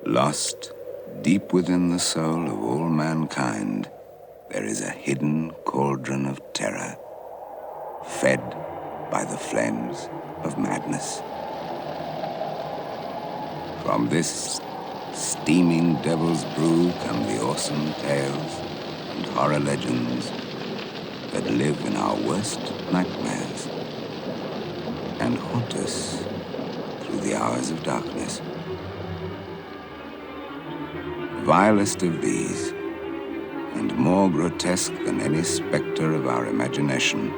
Lost deep within the soul of all mankind, there is a hidden cauldron of terror, fed by the flames of madness. From this steaming devil's brew come the awesome tales and horror legends that live in our worst nightmares and haunt us through the hours of darkness. Vilest of these, and more grotesque than any specter of our imagination,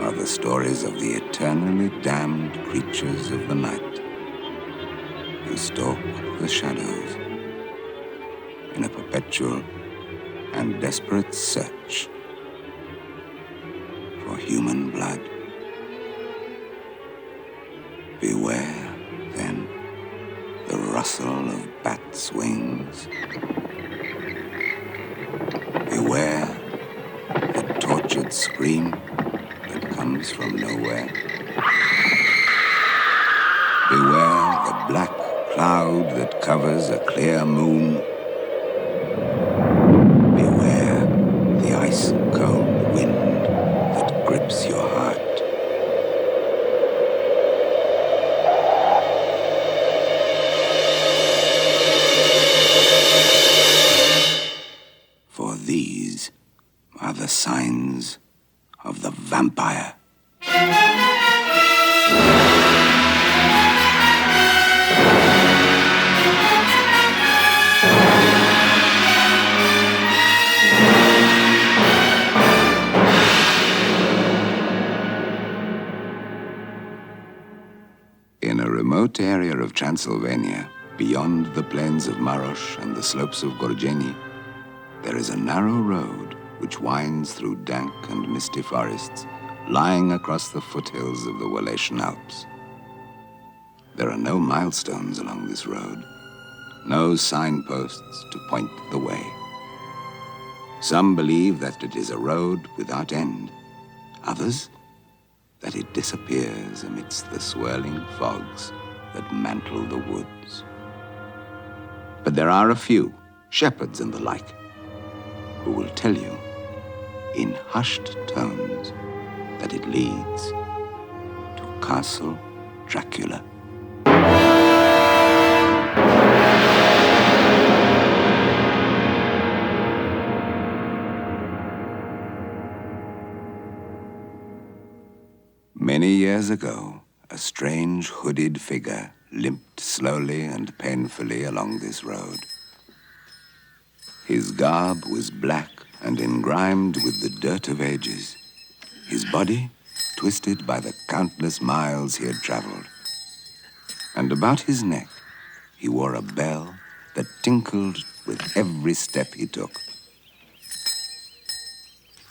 are the stories of the eternally damned creatures of the night who stalk the shadows in a perpetual and desperate search for human blood. Beware, then, the rustle of bats' wings. Beware the tortured scream that comes from nowhere. Beware the black cloud that covers a clear moon. Beware the ice-cold wind that grips your heart. For these are the signs of the vampire. In a remote area of Transylvania, beyond the plains of Marosh and the slopes of Gorjeni, there is a narrow road which winds through dank and misty forests, lying across the foothills of the Wallachian Alps. There are no milestones along this road, no signposts to point the way. Some believe that it is a road without end, others that it disappears amidst the swirling fogs that mantle the woods. But there are a few, shepherds and the like, who will tell you in hushed tones that it leads to Castle Dracula. Many years ago, a strange hooded figure limped slowly and painfully along this road. His garb was black and engrimed with the dirt of ages, his body twisted by the countless miles he had traveled. And about his neck, he wore a bell that tinkled with every step he took.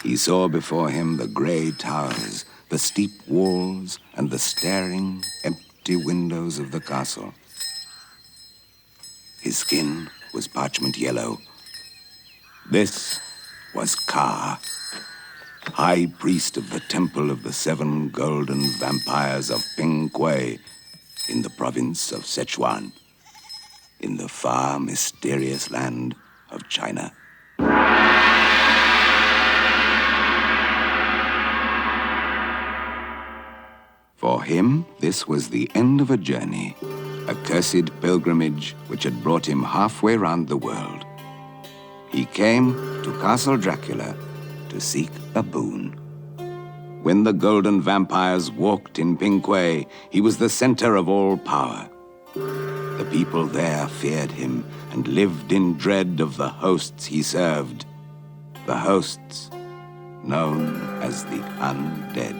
He saw before him the gray towers, the steep walls, and the staring, empty windows of the castle. His skin was parchment yellow. This was Ka, high priest of the Temple of the Seven Golden Vampires of Ping Kuei in the province of Sichuan, in the far mysterious land of China. For him, this was the end of a journey, a cursed pilgrimage which had brought him halfway round the world. He came to Castle Dracula to seek a boon. When the golden vampires walked in Ping Kuei, he was the center of all power. The people there feared him and lived in dread of the hosts he served, the hosts known as the undead.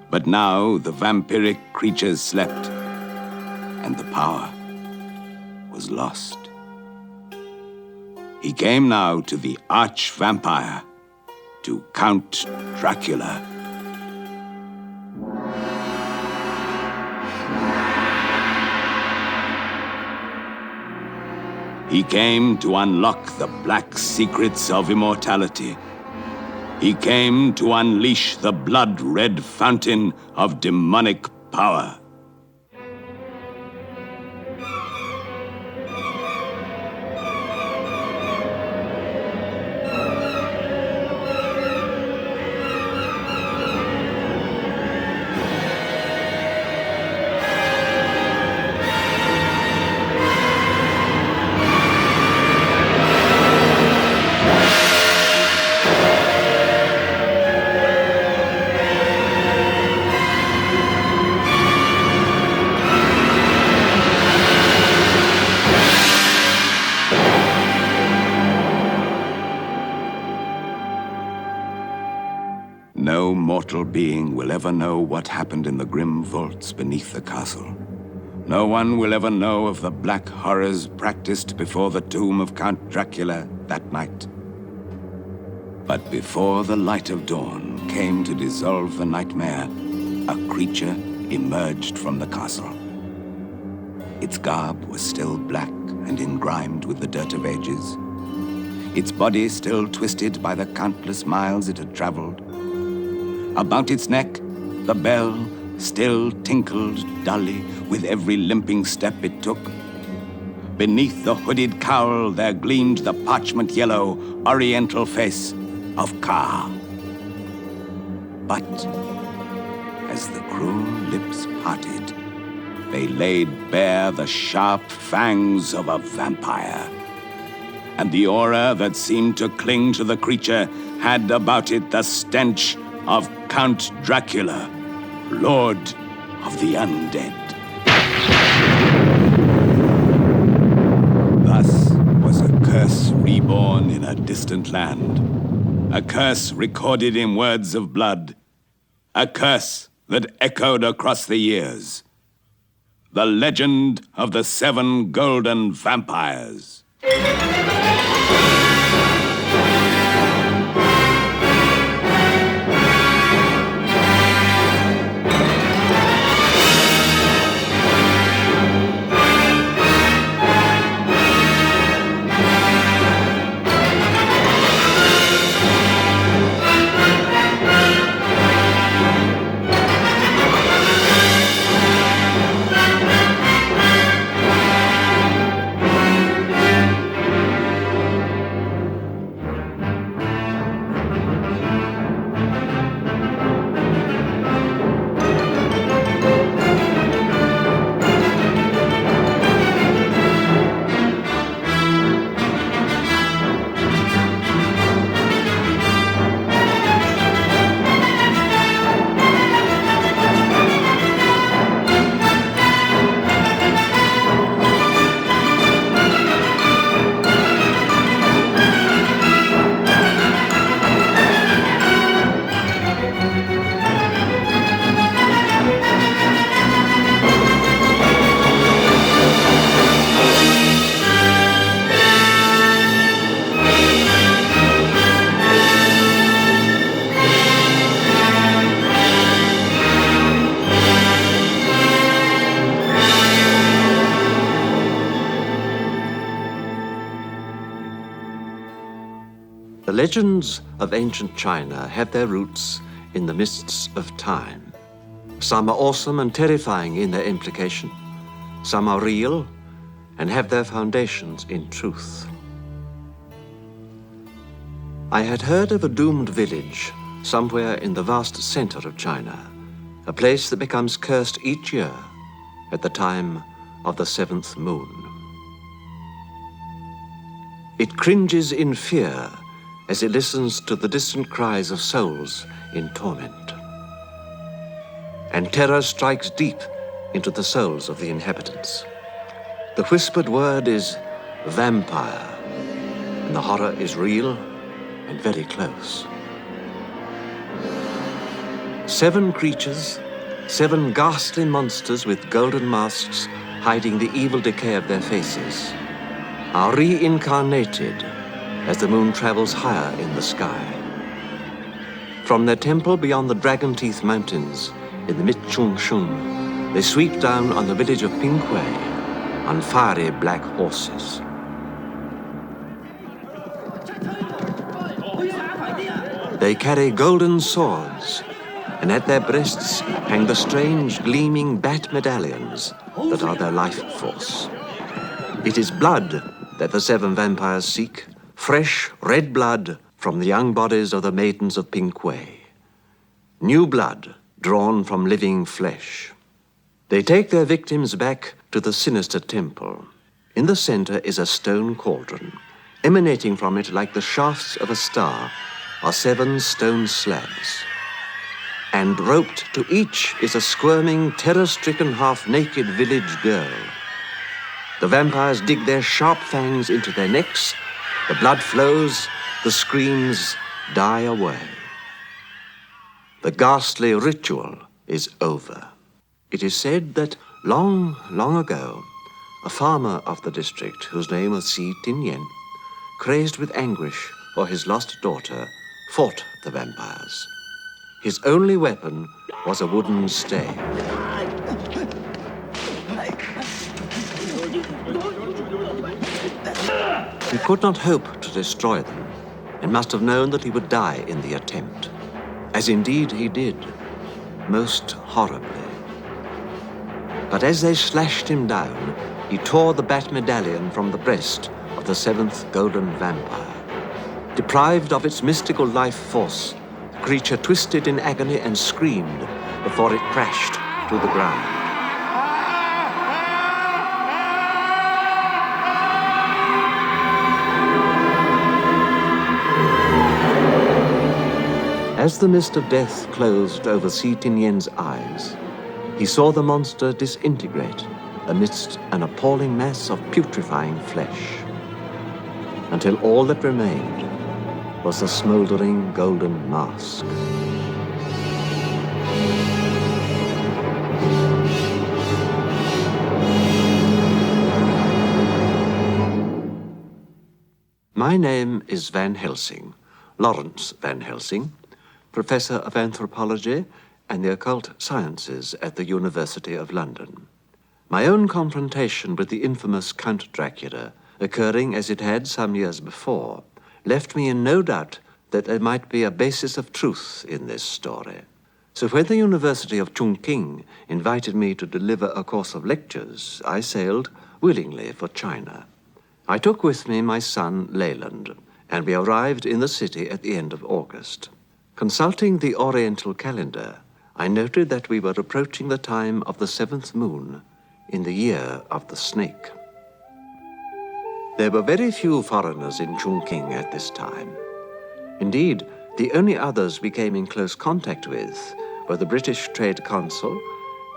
But now the vampiric creatures slept, and the power was lost. He came now to the arch-vampire, to Count Dracula. He came to unlock the black secrets of immortality. He came to unleash the blood-red fountain of demonic power. mortal being will ever know what happened in the grim vaults beneath the castle. No one will ever know of the black horrors practiced before the tomb of Count Dracula that night. But before the light of dawn came to dissolve the nightmare, a creature emerged from the castle. Its garb was still black and engrimed with the dirt of ages. Its body still twisted by the countless miles it had traveled. About its neck, the bell still tinkled dully with every limping step it took. Beneath the hooded cowl there gleamed the parchment-yellow, oriental face of Ka. But as the cruel lips parted, they laid bare the sharp fangs of a vampire. And the aura that seemed to cling to the creature had about it the stench of Count Dracula, Lord of the Undead. Thus was a curse reborn in a distant land. A curse recorded in words of blood. A curse that echoed across the years. The legend of the 7 golden vampires. The legends of ancient China have their roots in the mists of time. Some are awesome and terrifying in their implication. Some are real and have their foundations in truth. I had heard of a doomed village somewhere in the vast center of China, a place that becomes cursed each year at the time of the 7th moon. It cringes in fear as it listens to the distant cries of souls in torment. And terror strikes deep into the souls of the inhabitants. The whispered word is vampire, and the horror is real and very close. 7 creatures, 7 ghastly monsters with golden masks hiding the evil decay of their faces, are reincarnated as the moon travels higher in the sky. From their temple beyond the Dragon Teeth Mountains in the Mid-Chung-Shun, they sweep down on the village of Pinghui on fiery black horses. They carry golden swords, and at their breasts hang the strange gleaming bat medallions that are their life force. It is blood that the 7 vampires seek, fresh red blood from the young bodies of the maidens of Pinghui. New blood drawn from living flesh. They take their victims back to the sinister temple. In the center is a stone cauldron. Emanating from it like the shafts of a star are 7 stone slabs. And roped to each is a squirming, terror-stricken, half-naked village girl. The vampires dig their sharp fangs into their necks. The blood flows, the screams die away. The ghastly ritual is over. It is said that long, long ago, a farmer of the district, whose name was Si Tin Yen, crazed with anguish for his lost daughter, fought the vampires. His only weapon was a wooden stave. He could not hope to destroy them, and must have known that he would die in the attempt, as indeed he did, most horribly. But as they slashed him down, he tore the bat medallion from the breast of the seventh golden vampire. Deprived of its mystical life force, the creature twisted in agony and screamed before it crashed to the ground. As the mist of death closed over Si Tin Yen's eyes, he saw the monster disintegrate amidst an appalling mass of putrefying flesh, until all that remained was the smoldering golden mask. My name is Van Helsing, Lawrence Van Helsing, Professor of Anthropology and the Occult Sciences at the University of London. My own confrontation with the infamous Count Dracula, occurring as it had some years before, left me in no doubt that there might be a basis of truth in this story. So when the University of Chongqing invited me to deliver a course of lectures, I sailed willingly for China. I took with me my son Leyland, and we arrived in the city at the end of August. Consulting the Oriental calendar, I noted that we were approaching the time of the 7th moon in the year of the snake. There were very few foreigners in Chongqing at this time. Indeed, the only others we came in close contact with were the British Trade Consul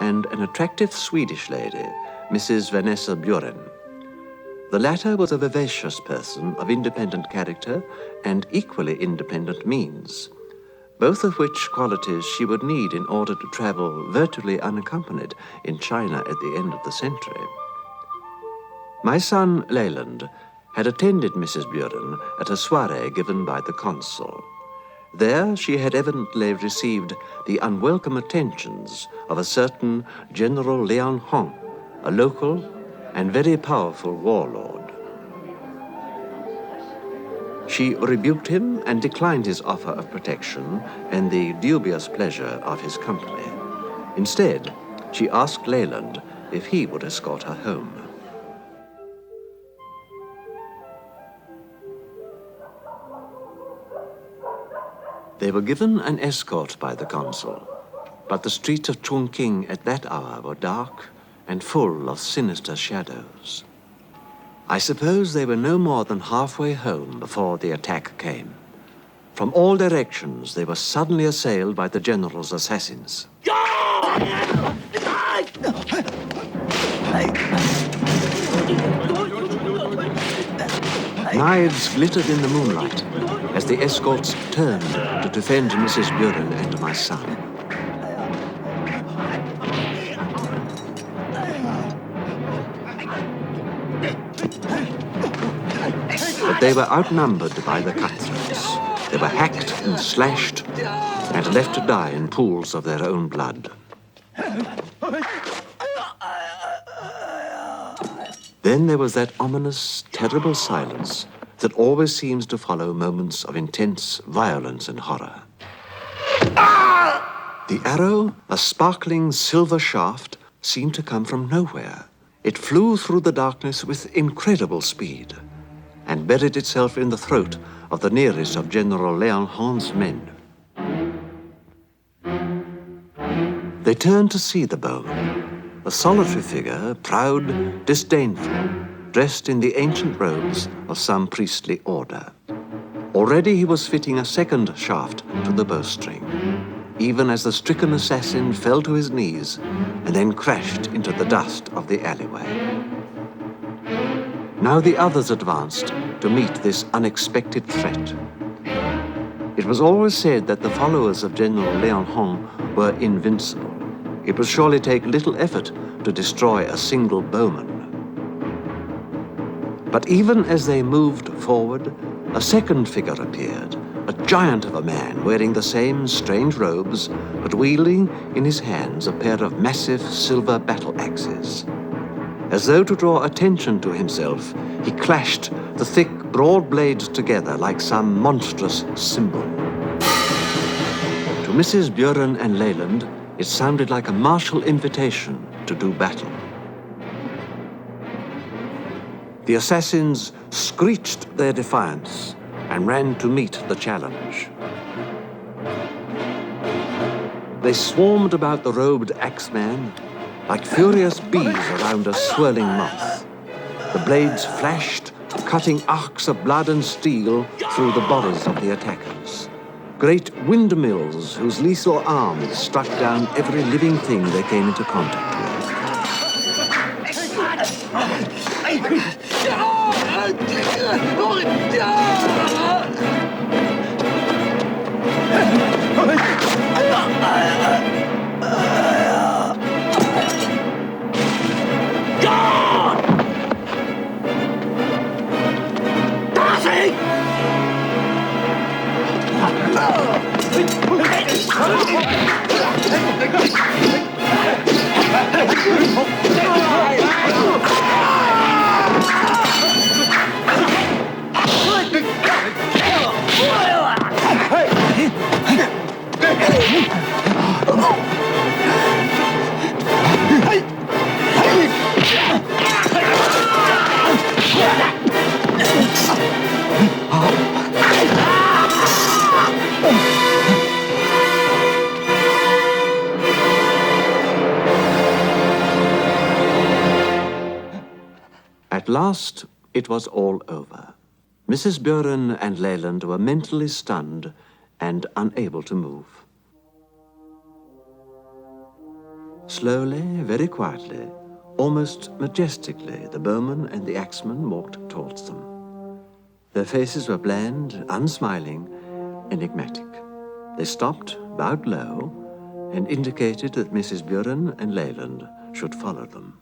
and an attractive Swedish lady, Mrs. Vanessa Buren. The latter was a vivacious person of independent character and equally independent means, both of which qualities she would need in order to travel virtually unaccompanied in China at the end of the century. My son, Leyland, had attended Mrs. Buren at a soiree given by the consul. There she had evidently received the unwelcome attentions of a certain General Liang Hong, a local and very powerful warlord. She rebuked him and declined his offer of protection and the dubious pleasure of his company. Instead, she asked Leyland if he would escort her home. They were given an escort by the consul, but the streets of Chongqing at that hour were dark and full of sinister shadows. I suppose they were no more than halfway home before the attack came. From all directions, they were suddenly assailed by the general's assassins. Knives glittered in the moonlight as the escorts turned to defend Mrs. Buren and my son. But they were outnumbered by the cutthroats. They were hacked and slashed and left to die in pools of their own blood. Then there was that ominous, terrible silence that always seems to follow moments of intense violence and horror. The arrow, a sparkling silver shaft, seemed to come from nowhere. It flew through the darkness with incredible speed and buried itself in the throat of the nearest of General Liang Hong's men. They turned to see the bone, a solitary figure, proud, disdainful, dressed in the ancient robes of some priestly order. Already he was fitting a second shaft to the bowstring, even as the stricken assassin fell to his knees and then crashed into the dust of the alleyway. Now the others advanced to meet this unexpected threat. It It was always said that the followers of General Liang Hong were invincible. It would surely take little effort to destroy a single bowman. But even as they moved forward, a second figure appeared, a giant of a man wearing the same strange robes, but wielding in his hands a pair of massive silver battle axes. As though to draw attention to himself, he clashed the thick, broad blades together like some monstrous cymbal. To Mrs. Buren and Leyland, it sounded like a martial invitation to do battle. The assassins screeched their defiance and ran to meet the challenge. They swarmed about the robed axeman like furious bees around a swirling moth. The blades flashed, cutting arcs of blood and steel through the bodies of the attackers. Great windmills whose lethal arms struck down every living thing they came into contact with. At last, it was all over. Mrs. Buren and Leyland were mentally stunned and unable to move. Slowly, very quietly, almost majestically, the bowman and the axeman walked towards them. Their faces were bland, unsmiling, enigmatic. They stopped, bowed low, and indicated that Mrs. Buren and Leyland should follow them.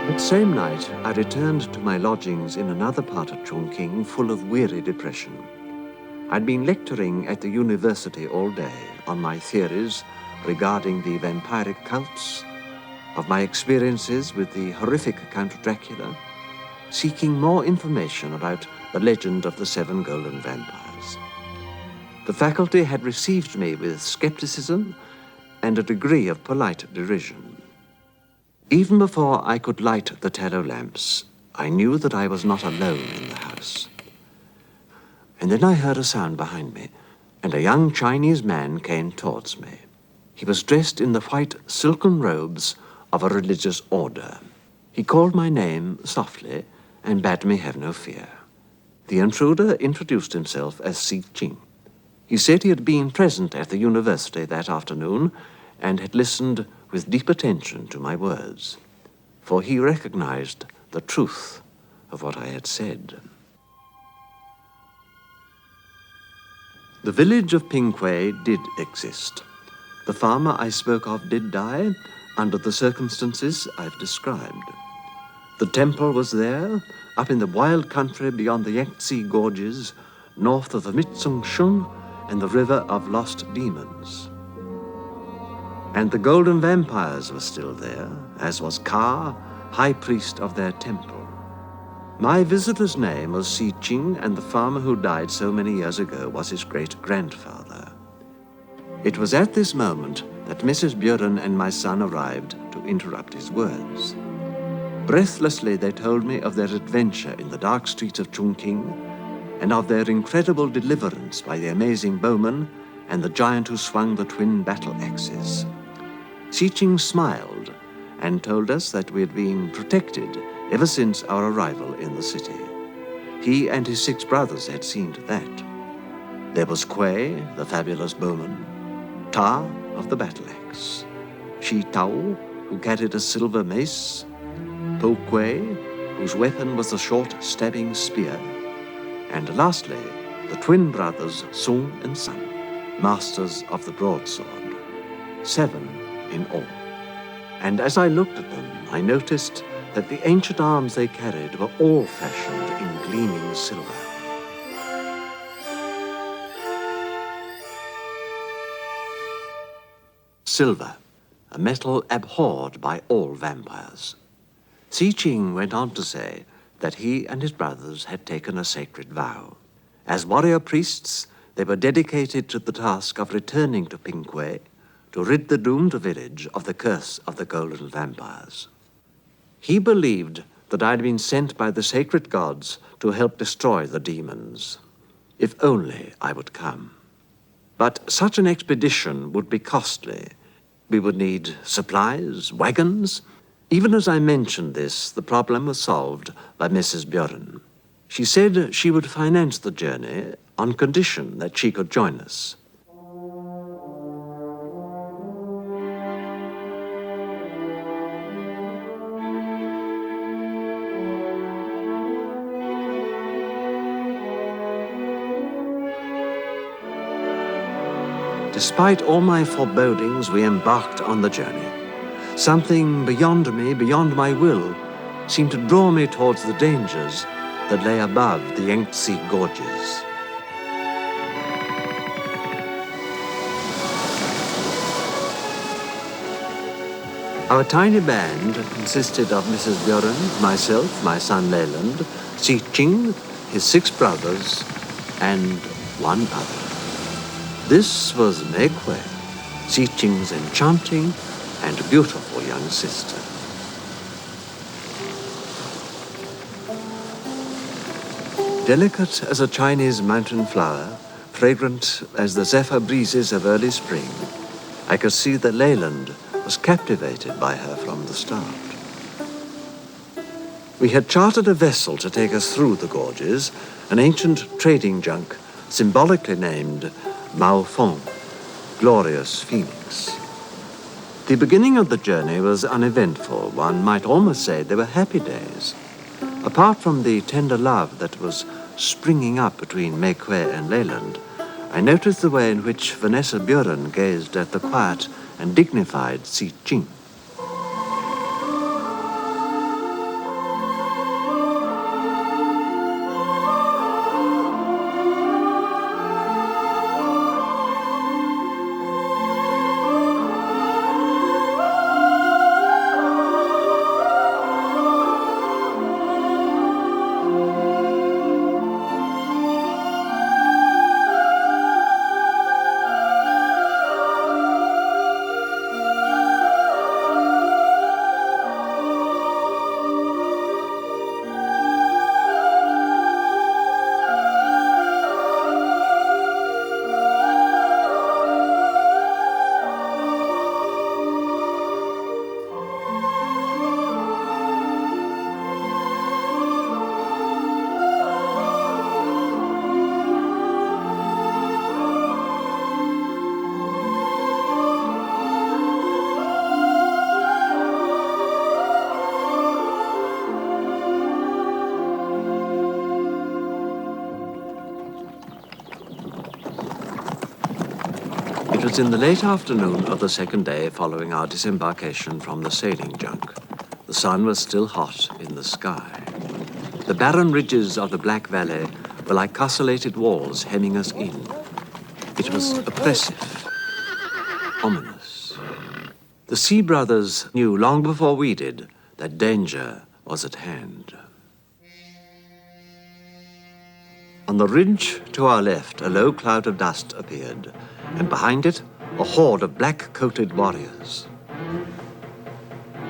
That same night, I returned to my lodgings in another part of Chongqing full of weary depression. I'd been lecturing at the university all day on my theories regarding the vampiric cults, of my experiences with the horrific Count Dracula, seeking more information about the legend of the 7 golden vampires. The faculty had received me with skepticism and a degree of polite derision. Even before I could light the tallow lamps, I knew that I was not alone in the house. And then I heard a sound behind me, and a young Chinese man came towards me. He was dressed in the white silken robes of a religious order. He called my name softly and bade me have no fear. The intruder introduced himself as Si Ching. He said he had been present at the university that afternoon and had listened with deep attention to my words, for he recognized the truth of what I had said. The village of Pingquay did exist. The farmer I spoke of did die under the circumstances I've described. The temple was there, up in the wild country beyond the Yangtze Gorges, north of the Mitsungshun and the River of Lost Demons. And the golden vampires were still there, as was Ka, high priest of their temple. My visitor's name was Si Ching, and the farmer who died so many years ago was his great-grandfather. It was at this moment that Mrs. Buren and my son arrived to interrupt his words. Breathlessly they told me of their adventure in the dark streets of Chungking, and of their incredible deliverance by the amazing bowman and the giant who swung the twin battle axes. Si Ching smiled and told us that we had been protected ever since our arrival in the city. He and his 6 brothers had seen to that. There was Kuei, the fabulous bowman, Ta of the battle axe, Shi Tao, who carried a silver mace, Po Kuei, whose weapon was a short stabbing spear, and lastly, the twin brothers Sung and Sun, masters of the broadsword, 7 in all. And as I looked at them, I noticed that the ancient arms they carried were all fashioned in gleaming silver. Silver, a metal abhorred by all vampires. Si Ching went on to say that he and his brothers had taken a sacred vow. As warrior priests, they were dedicated to the task of returning to Pingquay to rid the doomed village of the curse of the golden vampires. He believed that I'd been sent by the sacred gods to help destroy the demons. If only I would come. But such an expedition would be costly. We would need supplies, wagons. Even as I mentioned this, the problem was solved by Mrs. Buren. She said she would finance the journey on condition that she could join us. Despite all my forebodings, we embarked on the journey. Something beyond me, beyond my will, seemed to draw me towards the dangers that lay above the Yangtze Gorges. Our tiny band consisted of Mrs. Buren, myself, my son Leland, Si Ching, his 6 brothers, and 1 other. This was Mei Kuei, Si Ching's enchanting and beautiful young sister. Delicate as a Chinese mountain flower, fragrant as the zephyr breezes of early spring, I could see that Leyland was captivated by her from the start. We had chartered a vessel to take us through the gorges, an ancient trading junk symbolically named Mao Fong, Glorious Phoenix. The beginning of the journey was uneventful. One might almost say they were happy days. Apart from the tender love that was springing up between Mei Kuei and Leyland, I noticed the way in which Vanessa Buren gazed at the quiet and dignified Si Ching. was in the late afternoon of the second day following our disembarkation from the sailing junk. The sun was still hot in the sky. The barren ridges of the Black Valley were like castellated walls hemming us in. It was oppressive, ominous. The Sea Brothers knew long before we did that danger was at hand. On the ridge to our left, a low cloud of dust appeared, and behind it, a horde of black-coated warriors.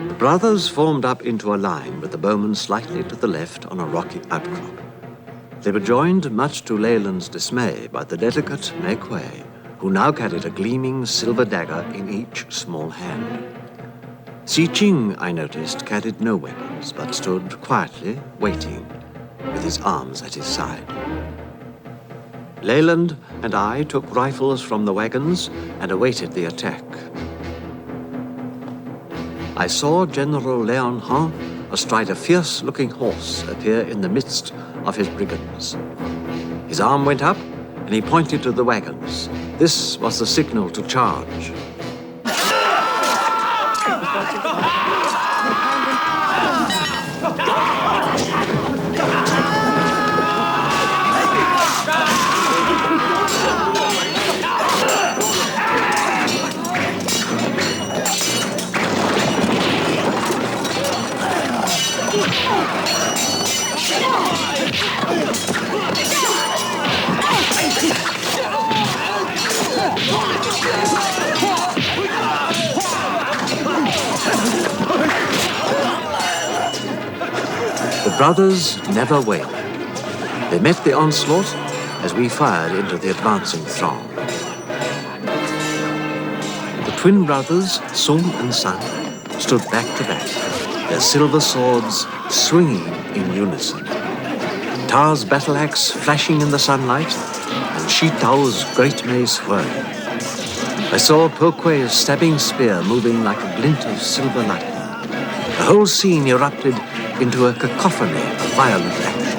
The brothers formed up into a line with the bowmen slightly to the left on a rocky outcrop. They were joined, much to Leyland's dismay, by the delicate Mei Kuei, who now carried a gleaming silver dagger in each small hand. Chiang, I noticed, carried no weapons, but stood quietly, waiting, with his arms at his side. Leyland and I took rifles from the wagons and awaited the attack. I saw General Leon Han astride a fierce-looking horse appear in the midst of his brigands. His arm went up, and he pointed to the wagons. This was the signal to charge. The brothers never wavered. They met the onslaught as we fired into the advancing throng. The twin brothers, Sung and San, stood back to back, their silver swords swinging in unison. Ta's battle axe flashing in the sunlight, and Shi Tao's great mace whirling. I saw Po Kuei's stabbing spear moving like a glint of silver lightning. The whole scene erupted into a cacophony of violent action.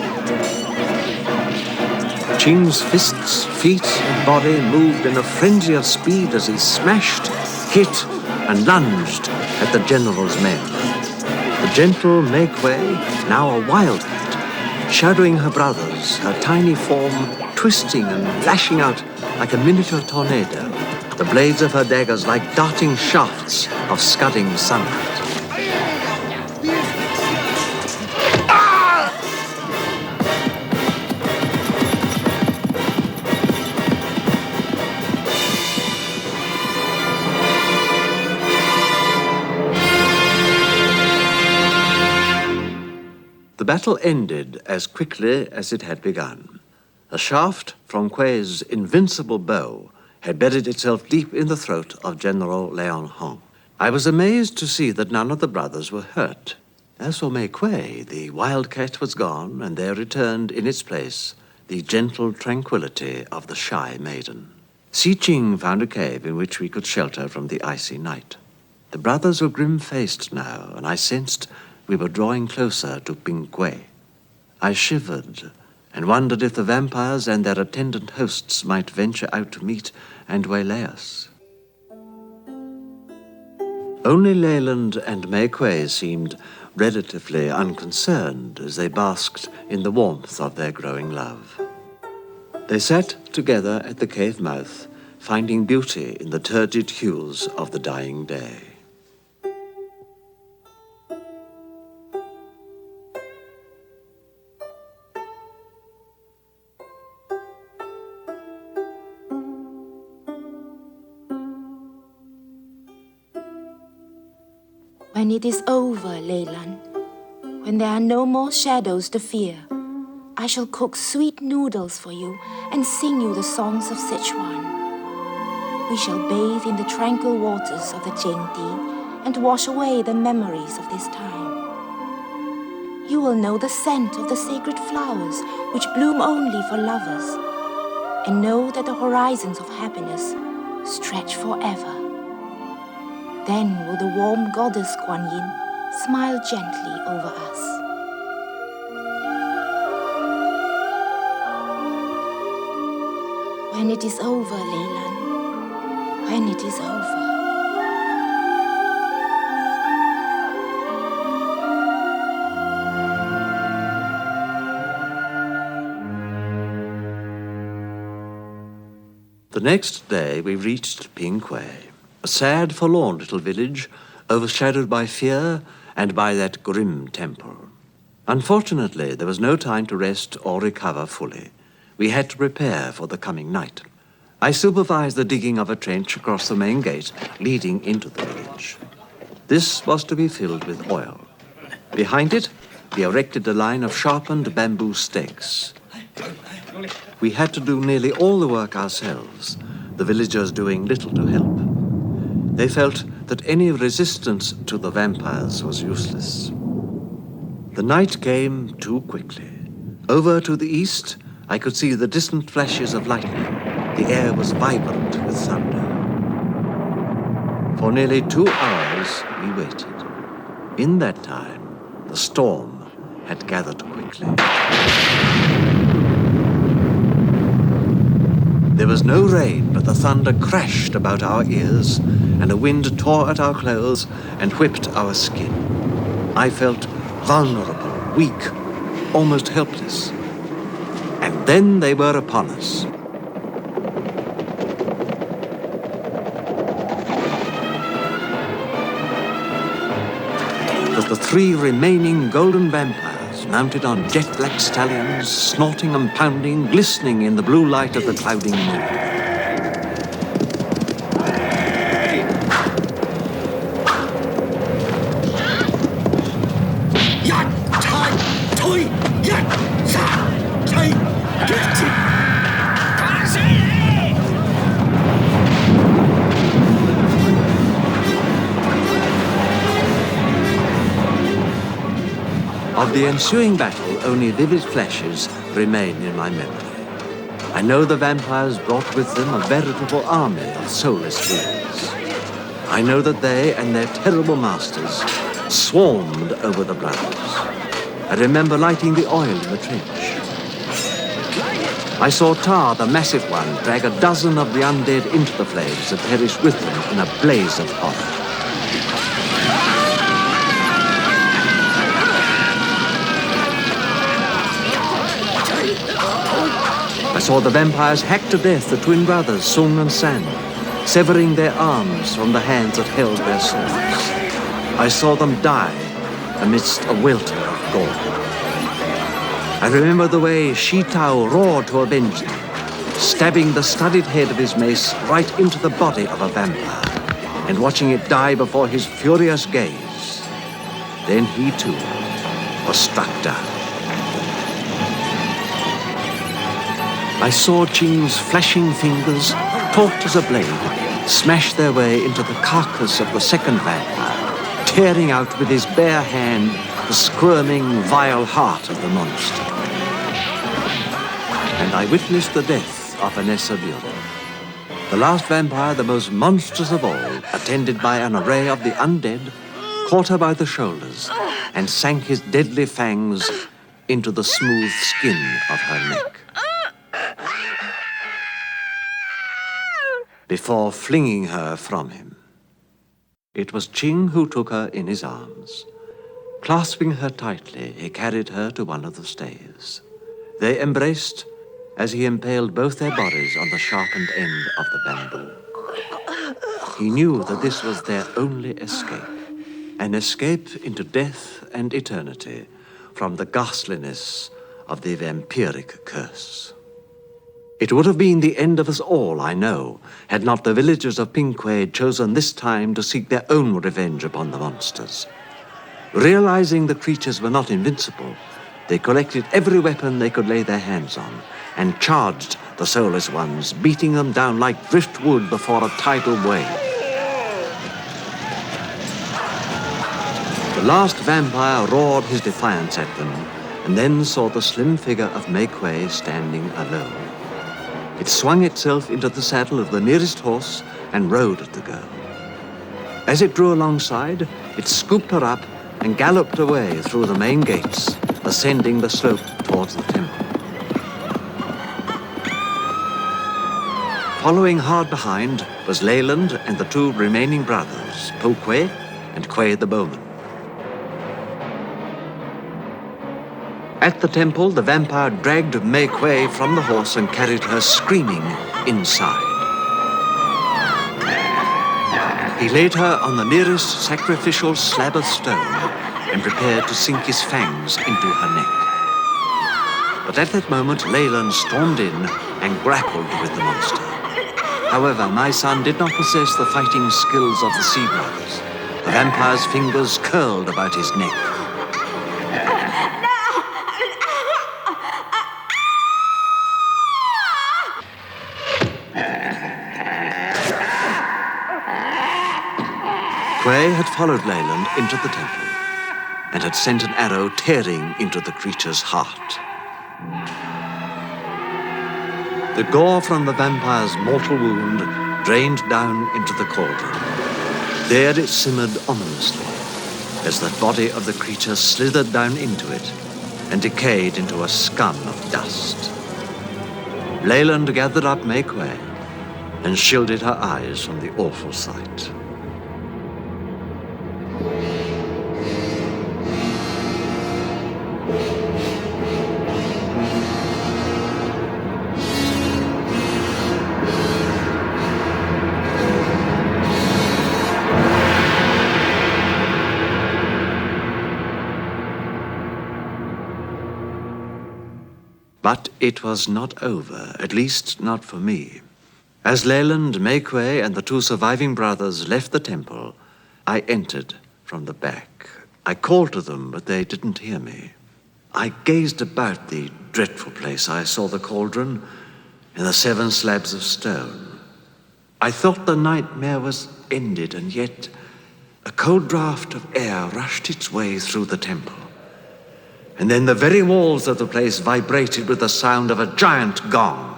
Chiang's fists, feet, and body moved in a frenzy of speed as he smashed, hit, and lunged at the general's men. The gentle Mei Kuei, now a wildcat, shadowing her brothers, her tiny form twisting and lashing out like a miniature tornado, the blades of her daggers like darting shafts of scudding sunlight. The battle ended as quickly as it had begun. A shaft from Kuei's invincible bow had buried itself deep in the throat of General Leon Hong. I was amazed to see that none of the brothers were hurt. As for Mei Kuei, the wildcat was gone, and there returned in its place the gentle tranquility of the shy maiden. Chiang found a cave in which we could shelter from the icy night. The brothers were grim-faced now, and I sensed we were drawing closer to Ping Kuei. I shivered and wondered if the vampires and their attendant hosts might venture out to meet and waylay us. Only Leyland and Mei Kuei seemed relatively unconcerned as they basked in the warmth of their growing love. They sat together at the cave mouth, finding beauty in the turgid hues of the dying day. When it is over, Leyland, when there are no more shadows to fear, I shall cook sweet noodles for you and sing you the songs of Sichuan. We shall bathe in the tranquil waters of the Jiangdi and wash away the memories of this time. You will know the scent of the sacred flowers which bloom only for lovers, and know that the horizons of happiness stretch forever. Then will the warm goddess Guan Yin smile gently over us. When it is over, Leyland, when it is over. The next day we reached Pingquay, a sad, forlorn little village overshadowed by fear and by that grim temple. Unfortunately, there was no time to rest or recover fully. We had to prepare for the coming night. I supervised the digging of a trench across the main gate leading into the village. This was to be filled with oil. Behind it, we erected a line of sharpened bamboo stakes. We had to do nearly all the work ourselves, the villagers doing little to help. They felt that any resistance to the vampires was useless. The night came too quickly. Over to the east, I could see the distant flashes of lightning. The air was vibrant with thunder. For nearly 2 hours, we waited. In that time, the storm had gathered quickly. There was no rain, but the thunder crashed about our ears, and a wind tore at our clothes and whipped our skin. I felt vulnerable, weak, almost helpless. And then they were upon us. The 3 remaining golden vampires, mounted on jet-black stallions, snorting and pounding, glistening in the blue light of the clouding moon. Of the ensuing battle, only vivid flashes remain in my memory. I know the vampires brought with them a veritable army of soulless beings. I know that they and their terrible masters swarmed over the brothers. I remember lighting the oil in the trench. I saw Tar, the massive one, drag a dozen of the undead into the flames and perish with them in a blaze of horror. I saw the vampires hack to death the twin brothers, Sung and San, severing their arms from the hands that held their swords. I saw them die amidst a welter of gore. I remember the way Shi Tao roared to avenge them, stabbing the studded head of his mace right into the body of a vampire, and watching it die before his furious gaze. Then he too was struck down. I saw Ching's flashing fingers, taut as a blade, smash their way into the carcass of the second vampire, tearing out with his bare hand the squirming, vile heart of the monster. And I witnessed the death of Vanessa Buren, the last vampire, the most monstrous of all, attended by an array of the undead, caught her by the shoulders and sank his deadly fangs into the smooth skin of her neck, before flinging her from him. It was Ching who took her in his arms. Clasping her tightly, he carried her to one of the staves. They embraced as he impaled both their bodies on the sharpened end of the bamboo. He knew that this was their only escape, an escape into death and eternity from the ghastliness of the vampiric curse. It would have been the end of us all, I know, had not the villagers of Pingquay chosen this time to seek their own revenge upon the monsters. Realizing the creatures were not invincible, they collected every weapon they could lay their hands on and charged the soulless ones, beating them down like driftwood before a tidal wave. The last vampire roared his defiance at them, and then saw the slim figure of Mei Kuei standing alone. It swung itself into the saddle of the nearest horse and rode at the girl. As it drew alongside, it scooped her up and galloped away through the main gates, ascending the slope towards the temple. Following hard behind was Leyland and the two remaining brothers, Pokwe and Kwe the bowman. At the temple, the vampire dragged Mei Kwe from the horse and carried her screaming inside. He laid her on the nearest sacrificial slab of stone and prepared to sink his fangs into her neck. But at that moment, Leyland stormed in and grappled with the monster. However, my son did not possess the fighting skills of the Sea Brothers. The vampire's fingers curled about his neck. Kwe had followed Leyland into the temple and had sent an arrow tearing into the creature's heart. The gore from the vampire's mortal wound drained down into the cauldron. There it simmered ominously as the body of the creature slithered down into it and decayed into a scum of dust. Leyland gathered up Mei Kwe and shielded her eyes from the awful sight. But it was not over, at least not for me. As Leyland, Mei Kwe, and the two surviving brothers left the temple, I entered from the back. I called to them, but they didn't hear me. I gazed about the dreadful place. I saw the cauldron and the 7 slabs of stone. I thought the nightmare was ended, and yet a cold draught of air rushed its way through the temple. And then the very walls of the place vibrated with the sound of a giant gong.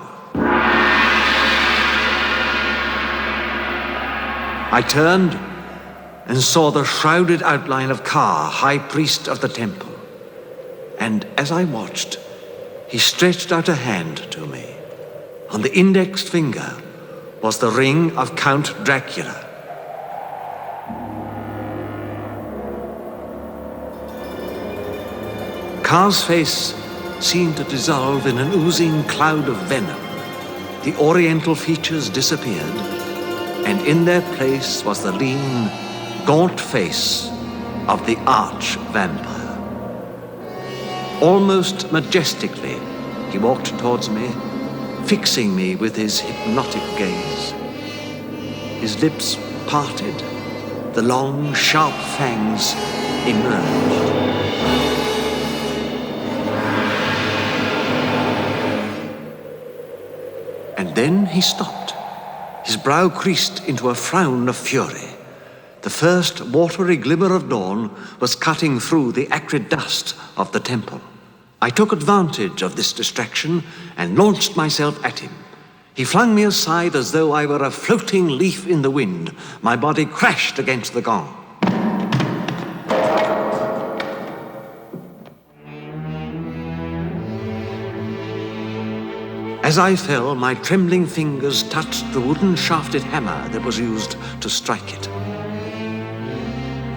I turned and saw the shrouded outline of Ka, high priest of the temple. And as I watched, he stretched out a hand to me. On the index finger was the ring of Count Dracula. Ka's face seemed to dissolve in an oozing cloud of venom. The oriental features disappeared, and in their place was the lean, gaunt face of the arch-vampire. Almost majestically, he walked towards me, fixing me with his hypnotic gaze. His lips parted, the long, sharp fangs emerged. And then he stopped. His brow creased into a frown of fury. The first watery glimmer of dawn was cutting through the acrid dust of the temple. I took advantage of this distraction and launched myself at him. He flung me aside as though I were a floating leaf in the wind. My body crashed against the gong. As I fell, my trembling fingers touched the wooden shafted hammer that was used to strike it.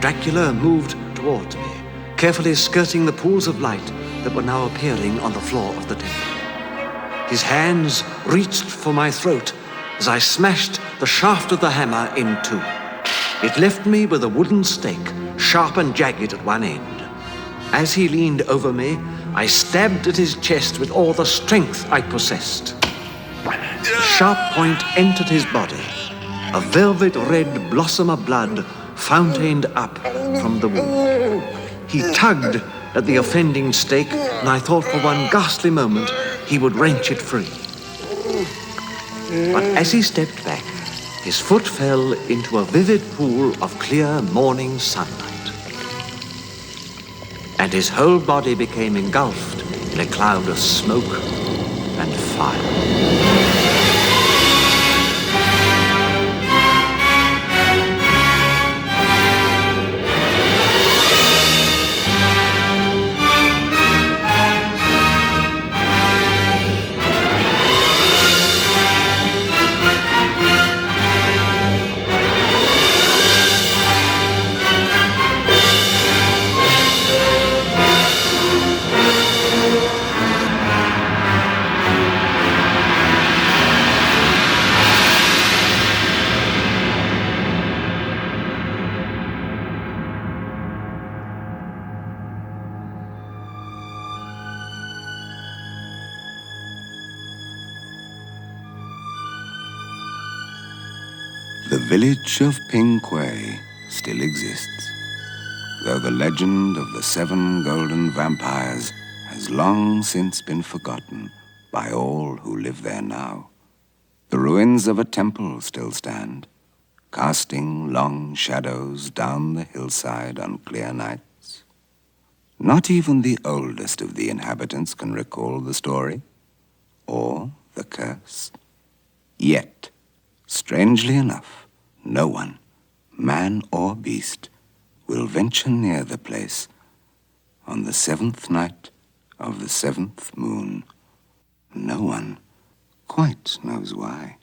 Dracula moved towards me, carefully skirting the pools of light that were now appearing on the floor of the temple. His hands reached for my throat as I smashed the shaft of the hammer in 2. It left me with a wooden stake, sharp and jagged at one end. As he leaned over me, I stabbed at his chest with all the strength I possessed. The sharp point entered his body. A velvet red blossom of blood fountained up from the wound. He tugged at the offending stake, and I thought for one ghastly moment he would wrench it free. But as he stepped back, his foot fell into a vivid pool of clear morning sunlight. And his whole body became engulfed in a cloud of smoke and fire. The village of Pingquay still exists, though the legend of the 7 golden vampires has long since been forgotten by all who live there now. The ruins of a temple still stand, casting long shadows down the hillside on clear nights. Not even the oldest of the inhabitants can recall the story or the curse. Yet, strangely enough, no one, man or beast, will venture near the place on the 7th night of the 7th moon. No one quite knows why.